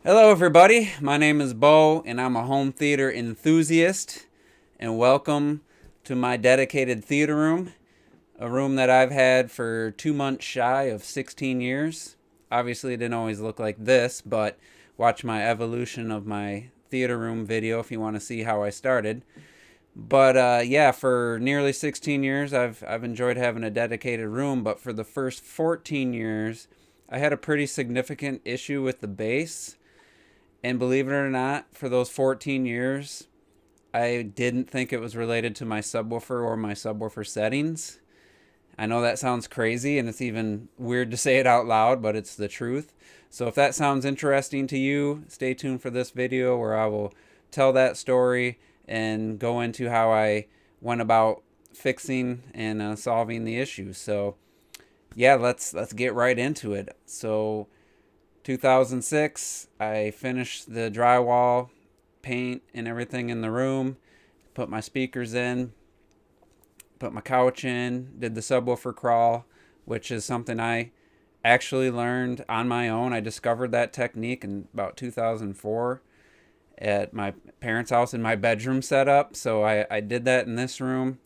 Hello, everybody. My name is Bo, and I'm a home theater enthusiast. And welcome to my dedicated theater room, a room that I've had for 2 months shy of 16 years. Obviously, it didn't always look like this, but watch my evolution of my theater room video if you want to see how I started. But yeah, for nearly 16 years, I've enjoyed having a dedicated room. But for the first 14 years, I had a pretty significant issue with the bass. And believe it or not, for those 14 years, I didn't think it was related to my subwoofer or my subwoofer settings. I know that sounds crazy and it's even weird to say it out loud, but it's the truth. So if that sounds interesting to you, stay tuned for this video where I will tell that story and go into how I went about fixing and solving the issue. So yeah, let's get right into it. So 2006, I finished the drywall, paint, and everything in the room, put my speakers in, put my couch in, did the subwoofer crawl, which is something I actually learned on my own. I discovered that technique in about 2004 at my parents' house in my bedroom setup. So I did that in this room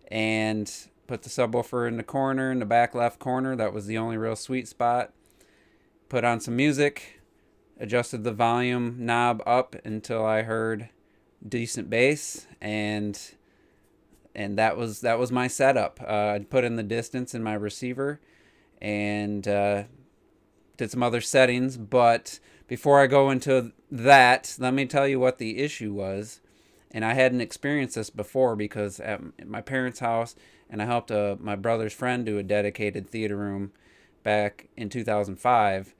and put the subwoofer in the corner, in the back left corner. That was the only real sweet spot. Put on some music, adjusted the volume knob up until I heard decent bass, and that was my setup. I put in the distance in my receiver and did some other settings. But before I go into that, let me tell you what the issue was. And I hadn't experienced this before because at my parents' house, and I helped my brother's friend do a dedicated theater room back in 2005,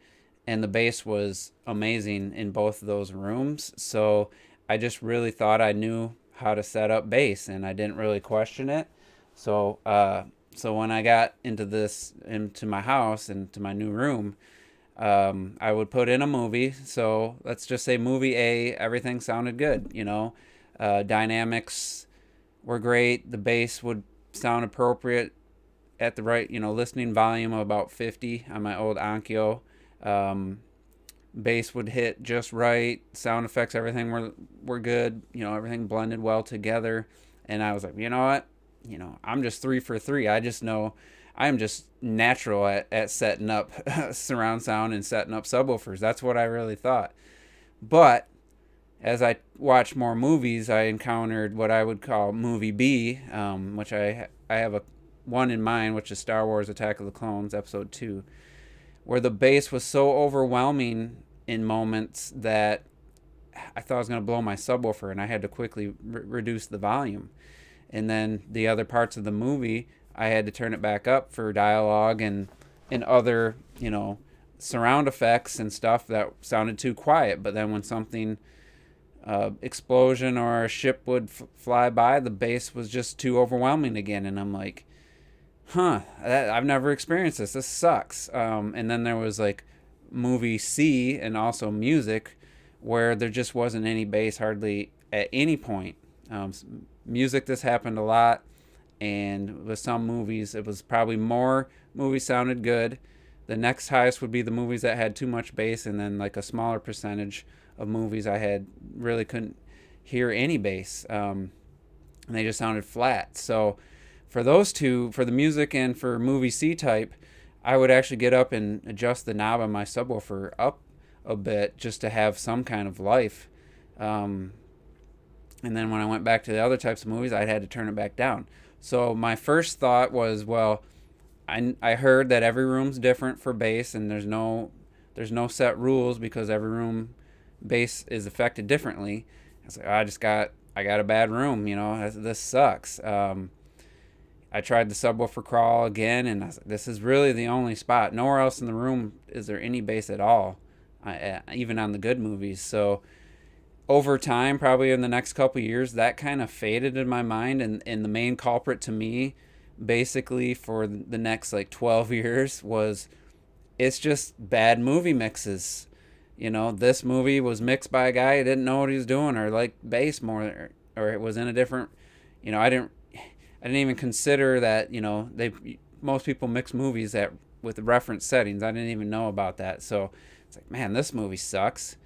and the bass was amazing in both of those rooms. So I just really thought I knew how to set up bass, and I didn't really question it. So when I got into my house and to my new room, I would put in a movie. So let's just say movie A, everything sounded good. Dynamics were great. The bass would sound appropriate at the right, listening volume of about 50 on my old Onkyo. Bass would hit just right. Sound effects, everything were good. Everything blended well together. And I was like, you know what? I'm just 3 for 3. I just know I am just natural at setting up surround sound and setting up subwoofers. That's what I really thought. But as I watched more movies, I encountered what I would call movie B, which I have a one in mind, which is Star Wars Attack of the Clones, Episode 2, where the bass was so overwhelming in moments that I thought I was going to blow my subwoofer, and I had to quickly reduce the volume. And then the other parts of the movie, I had to turn it back up for dialogue and other, surround effects and stuff that sounded too quiet. But then when something explosion or a ship would fly by, the bass was just too overwhelming again, and I'm like, I've never experienced this. This sucks. And then there was like movie C and also music where there just wasn't any bass hardly at any point. Music, this happened a lot. And with some movies, it was probably more movies sounded good. The next highest would be the movies that had too much bass, and then like a smaller percentage of movies I had really couldn't hear any bass. And they just sounded flat. So for those two, for the music and for movie C type, I would actually get up and adjust the knob on my subwoofer up a bit just to have some kind of life. And then when I went back to the other types of movies, I had to turn it back down. So my first thought was, well, I heard that every room's different for bass, and there's no set rules because every room bass is affected differently. I was like, I got a bad room, this sucks. I tried the subwoofer crawl again, and I was like, this is really the only spot. Nowhere else in the room is there any bass at all, even on the good movies. So over time, probably in the next couple of years, that kind of faded in my mind. And the main culprit to me, basically for the next like 12 years, was it's just bad movie mixes. This movie was mixed by a guy who didn't know what he was doing, or liked bass more, or it was in a different, I didn't even consider that, most people mix movies with reference settings. I didn't even know about that. So it's like, man, this movie sucks.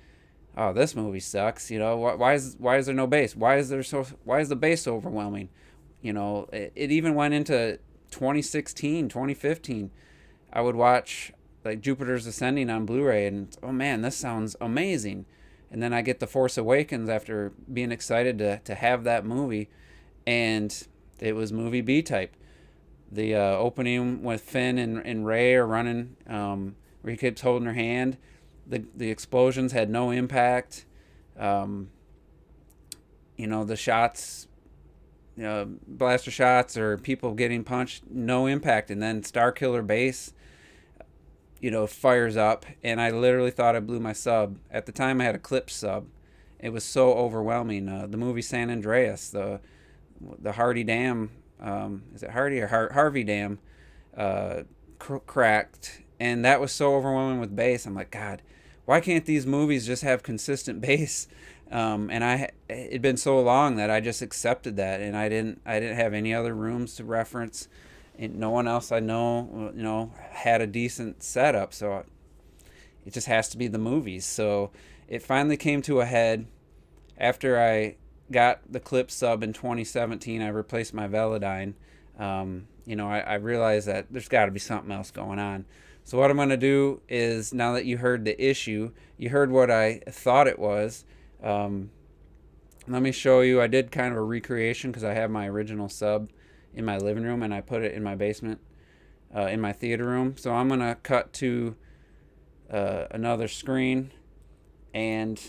oh, this movie sucks. Why is there no bass? Why is the bass so overwhelming? It even went into 2016, 2015. I would watch like Jupiter's Ascending on Blu-ray, and oh man, this sounds amazing. And then I get the Force Awakens after being excited to have that movie, and it was movie B type. The opening with Finn and Rey are running, where he keeps holding her hand. The explosions had no impact. Um, the shots, blaster shots or people getting punched, no impact. And then Starkiller Base, fires up, and I literally thought I blew my sub. At the time, I had a clip sub. It was so overwhelming. The movie San Andreas, the Hardy Dam, is it Hardy or Harvey Dam, cracked, and that was so overwhelming with bass. I'm like, God, why can't these movies just have consistent bass? And it'd been so long that I just accepted that, and I didn't have any other rooms to reference. And no one else I know, had a decent setup, so it just has to be the movies. So it finally came to a head after I got the clip sub in 2017. I replaced my Velodyne. I realized that there's got to be something else going on. So what I'm going to do is, now that you heard the issue, you heard what I thought it was. Let me show you. I did kind of a recreation because I have my original sub in my living room, and I put it in my basement, in my theater room. So I'm going to cut to another screen and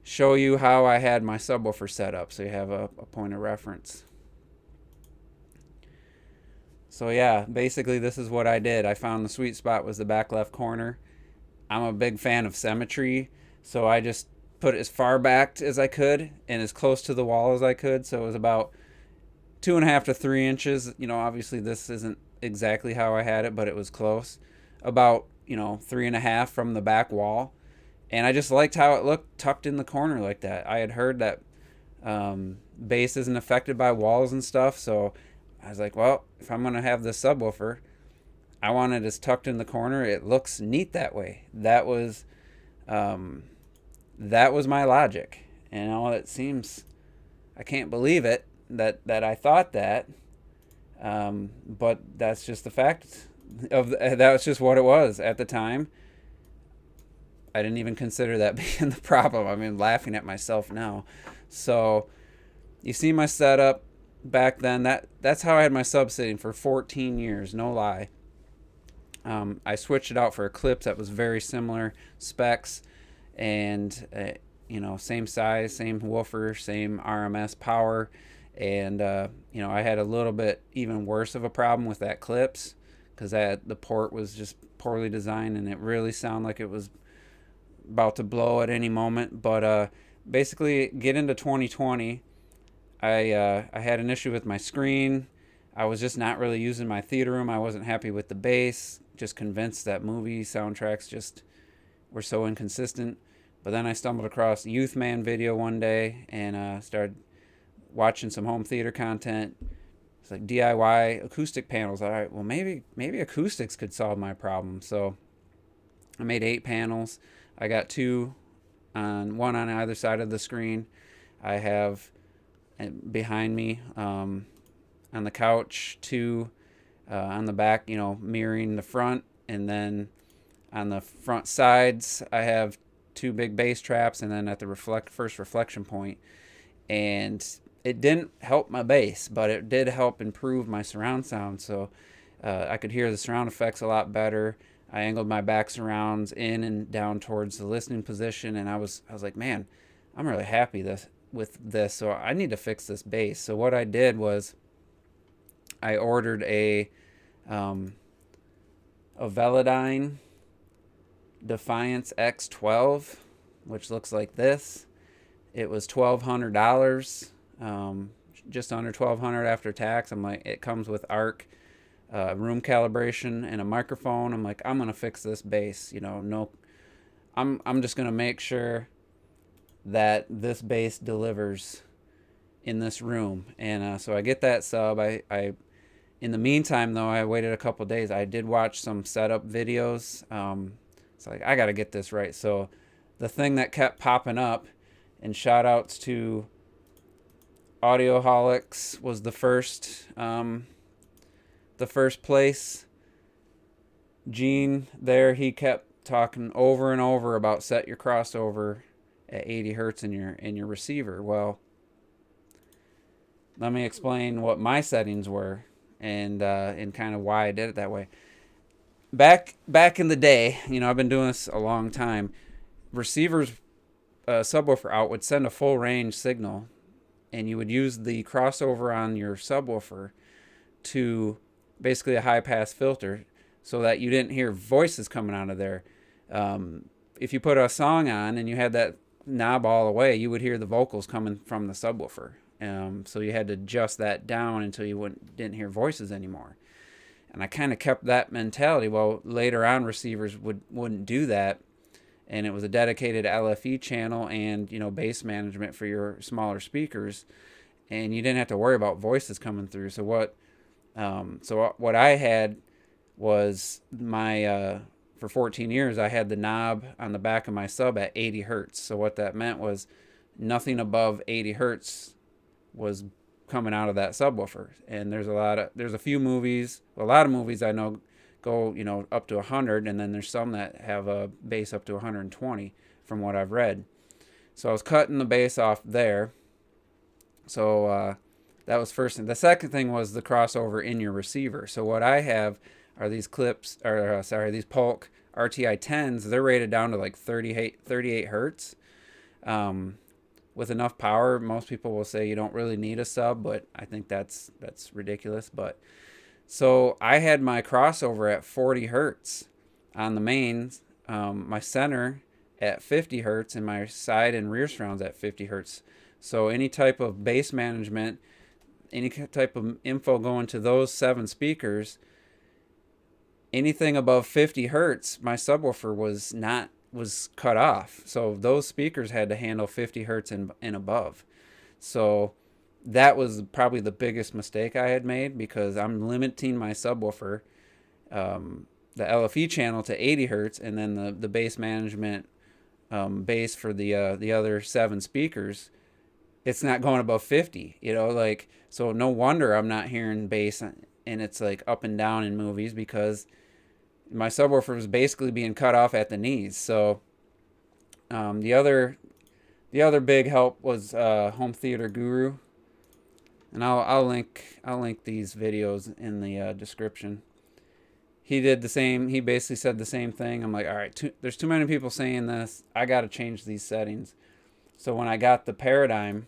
show you how I had my subwoofer set up, so you have a point of reference. So yeah, basically this is what I did. I found the sweet spot was the back left corner. I'm a big fan of symmetry, so I just put it as far back as I could and as close to the wall as I could. So it was about 2.5 to 3 inches. Obviously this isn't exactly how I had it, but it was close. About 3.5 from the back wall. And I just liked how it looked tucked in the corner like that. I had heard that bass isn't affected by walls and stuff, so I was like, well, if I'm going to have this subwoofer, I want it as tucked in the corner. It looks neat that way. That was my logic. And it seems, I can't believe it that I thought that, but that's just the fact that was just what it was at the time. I didn't even consider that being the problem. I mean, laughing at myself now. So you see my setup back then. That's how I had my sub sitting for 14 years, no lie. I switched it out for a Eclipse that was very similar specs, and same size, same woofer, same RMS power, and I had a little bit even worse of a problem with that Eclipse because the port was just poorly designed, and it really sounded like it was about to blow at any moment. But basically, get into 2020, I had an issue with my screen. I was just not really using my theater room. I wasn't happy with the bass. Just convinced that movie soundtracks just were so inconsistent. But then I stumbled across a Youth Man video one day and started watching some home theater content. It's like DIY acoustic panels. All right, well maybe acoustics could solve my problem. So I made 8 panels. I got 2 one on either side of the screen. I have behind me on the couch 2 on the back, mirroring the front, and then on the front sides I have 2 big bass traps, and then at the first reflection point. And it didn't help my bass, but it did help improve my surround sound. So I could hear the surround effects a lot better. I angled my back surrounds in and down towards the listening position, and I was like, man, I'm really happy with this. So I need to fix this bass. So what I did was I ordered a Velodyne Defiance X12, which looks like this. It was $1,200, just under $1,200 after tax. I'm like, it comes with ARC, room calibration, and a microphone. I'm like, I'm gonna fix this bass. I'm just gonna make sure that this bass delivers in this room. And so I get that sub. I in the meantime, though, I waited a couple days. I did watch some setup videos. It's like, I got to get this right. So the thing that kept popping up, and shout outs to Audioholics was the first place. Gene there, he kept talking over and over about set your crossover at 80 hertz in your receiver. Well, let me explain what my settings were and kind of why I did it that way. Back in the day, I've been doing this a long time. Receivers, subwoofer out would send a full range signal, and you would use the crossover on your subwoofer to basically a high pass filter, so that you didn't hear voices coming out of there. If you put a song on and you had that knob all the way, you would hear the vocals coming from the subwoofer. So you had to adjust that down until you didn't hear voices anymore. And I kind of kept that mentality. Well, later on, receivers wouldn't do that, and it was a dedicated LFE channel and bass management for your smaller speakers, and you didn't have to worry about voices coming through. So what I had was my for 14 years I had the knob on the back of my sub at 80 hertz. So what that meant was nothing above 80 hertz was coming out of that subwoofer. And there's a lot of movies I know go up to 100, and then there's some that have a bass up to 120 from what I've read. So I was cutting the bass off there. So that was first thing. The second thing was the crossover in your receiver. So what I have are these these Polk RTI 10s. They're rated down to like 38 hertz. With enough power, most people will say you don't really need a sub, but I think that's ridiculous. But so I had my crossover at 40 hertz on the mains, my center at 50 hertz, and my side and rear surrounds at 50 hertz. So any type of bass management, any type of info going to those 7 speakers, anything above 50 hertz, my subwoofer was cut off. So those speakers had to handle 50 hertz and above. So that was probably the biggest mistake I had made, because I'm limiting my subwoofer, the LFE channel, to 80 hertz, and then the bass management bass for the other 7 speakers, it's not going above 50. So no wonder I'm not hearing bass, and it's like up and down in movies, because my subwoofer was basically being cut off at the knees. So the other big help was Home Theater Guru, and I'll link these videos in the description. He did the same. He basically said the same thing. I'm like, all right, there's too many people saying this. I got to change these settings. So when I got the Paradigm,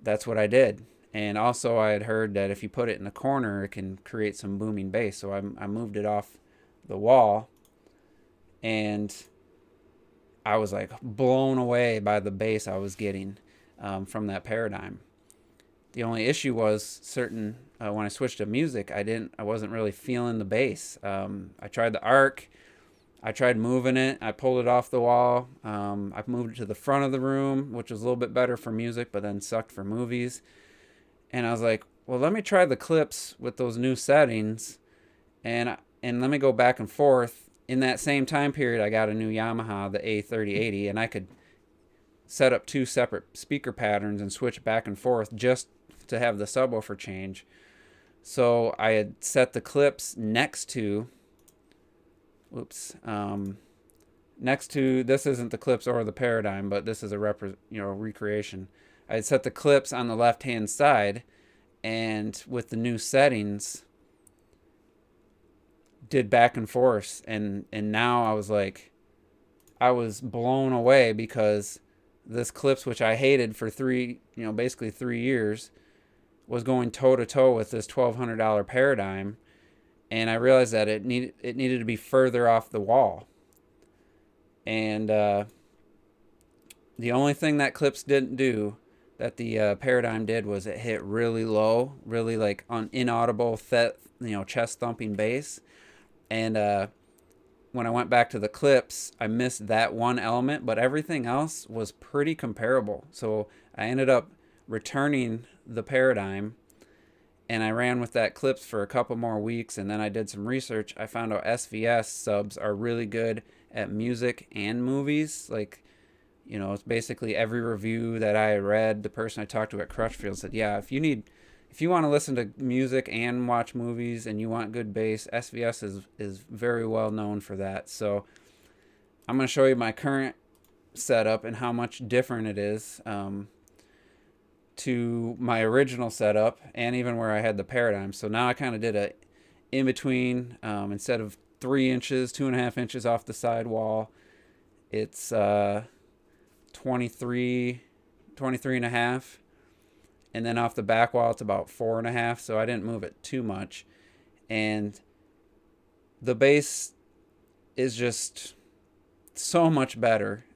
that's what I did. And also I had heard that if you put it in the corner, it can create some booming bass. So I moved it off the wall, and I was like blown away by the bass I was getting from that Paradigm. The only issue was when I switched to music, I wasn't really feeling the bass. I tried the Arc. I tried moving it. I pulled it off the wall. I moved it to the front of the room, which was a little bit better for music, but then sucked for movies. And I was like, well, let me try the clips with those new settings, and let me go back and forth. In that same time period, I got a new Yamaha, the A3080, and I could set up 2 separate speaker patterns and switch back and forth just to have the subwoofer change. So I had set the clips next to, this isn't the clips or the Paradigm, but this is a recreation. I had set the clips on the left-hand side, and with the new settings, did back and forth, and now I was blown away, because this clips, which I hated for basically 3 years, was going toe to toe with this $1,200 Paradigm, and I realized that it needed to be further off the wall. And the only thing that clips didn't do that the Paradigm did was it hit really low, really like inaudible, chest thumping bass. And when I went back to the clips, I missed that one element, but everything else was pretty comparable. So I ended up returning the Paradigm, and I ran with that clips for a couple more weeks, and then I did some research. I found out SVS subs are really good at music and movies. Like, you know, it's basically every review that I read, the person I talked to at Crutchfield said, yeah, if you want to listen to music and watch movies and you want good bass, SVS is very well known for that. So I'm going to show you my current setup and how much different it is to my original setup, and even where I had the Paradigm. So now I kind of did a in between. Instead of 3 inches, 2.5 inches off the side wall, it's 23 and a half, and then off the back wall it's about 4.5. So I didn't move it too much, and the bass is just so much better.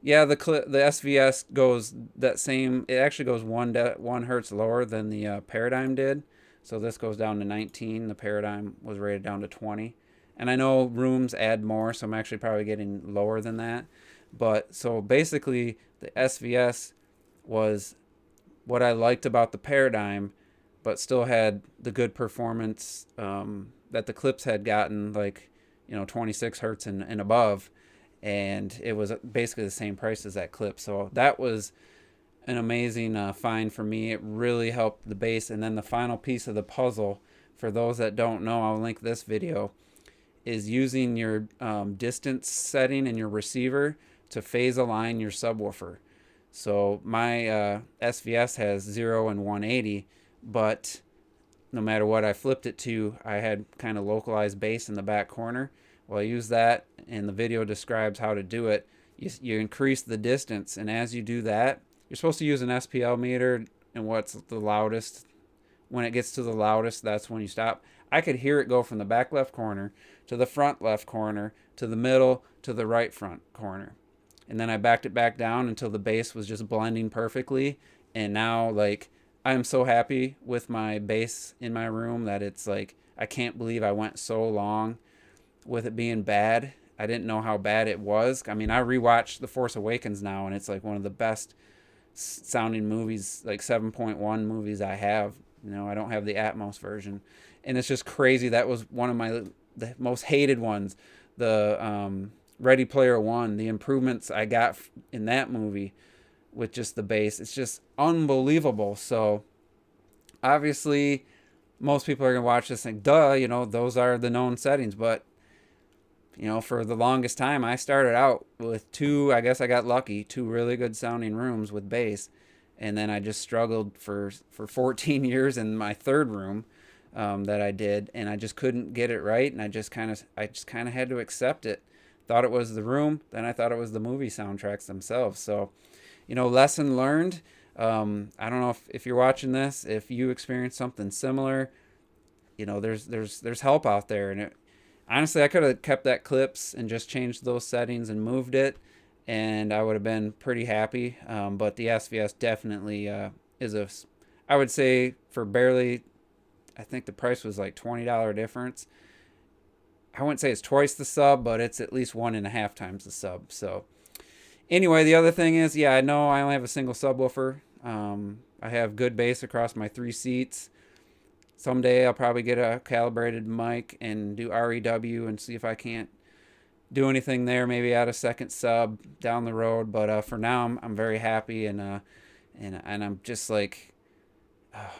Yeah, the SVS goes that same. It actually goes 1 hertz lower than the Paradigm did. So this goes down to 19. The Paradigm was rated down to 20. And I know rooms add more, so I'm actually probably getting lower than that. But so basically, the SVS was what I liked about the Paradigm, but still had the good performance that the clips had gotten, like, you know, 26 hertz and above. And it was basically the same price as that clip. So that was an amazing find for me. It really helped the bass. And then the final piece of the puzzle, for those that don't know, I'll link this video, is using your distance setting in your receiver to phase align your subwoofer. So my SVS has 0 and 180, but no matter what I flipped it to, I had kind of localized bass in the back corner. Well, I use that, and the video describes how to do it. You increase the distance, and as you do that, you're supposed to use an SPL meter, and what's the loudest. When it gets to the loudest, that's when you stop. I could hear it go from the back left corner to the front left corner to the middle to the right front corner. And then I backed it back down until the bass was just blending perfectly. And now, like, I'm so happy with my bass in my room that it's like, I can't believe I went so long with it being bad. I didn't know how bad it was. I mean, I rewatched The Force Awakens now, and it's like one of the best sounding movies, like 7.1 movies I have. You know, I don't have the Atmos version. And it's just crazy. That was one of the most hated ones. The Ready Player One, the improvements I got in that movie with just the bass, it's just unbelievable. So obviously most people are going to watch this and think, duh, you know, those are the known settings. But, you know, for the longest time, I started out with I guess I got lucky, 2 really good sounding rooms with bass. And then I just struggled for 14 years in my 3rd room that I did. And I just couldn't get it right. And I just kind of had to accept it. Thought it was the room. Then I thought it was the movie soundtracks themselves. So, you know, lesson learned. I don't know if you're watching this, if you experienced something similar, you know, there's help out there. And honestly, I could have kept that clips and just changed those settings and moved it, and I would have been pretty happy. But the SVS definitely is I would say for barely, I think the price was like $20 difference. I wouldn't say it's twice the sub, but it's at least 1.5 times the sub. So anyway, the other thing is, yeah, I know I only have a single subwoofer. I have good bass across my 3 seats. Someday I'll probably get a calibrated mic and do REW and see if I can't do anything there. Maybe add a second sub down the road. But for now, I'm very happy, and I'm just like,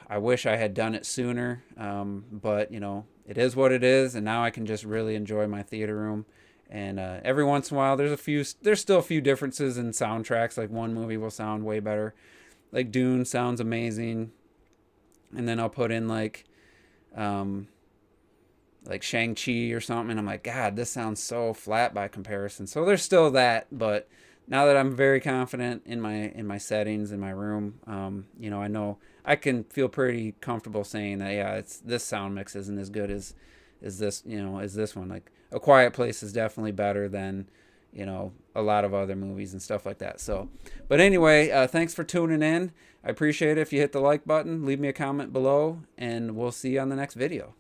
I wish I had done it sooner. But you know, it is what it is, and now I can just really enjoy my theater room. And every once in a while, there's still a few differences in soundtracks. Like one movie will sound way better. Like Dune sounds amazing, and then I'll put in like Shang-Chi or something, and I'm like, God, this sounds so flat by comparison. So there's still that, but now that I'm very confident in my settings in my room, you know, I know I can feel pretty comfortable saying that, yeah, this sound mix isn't as good as this, you know, as this one. Like A Quiet Place is definitely better than, you know, a lot of other movies and stuff like that. So, but anyway, thanks for tuning in. I appreciate it. If you hit the like button, leave me a comment below, and we'll see you on the next video.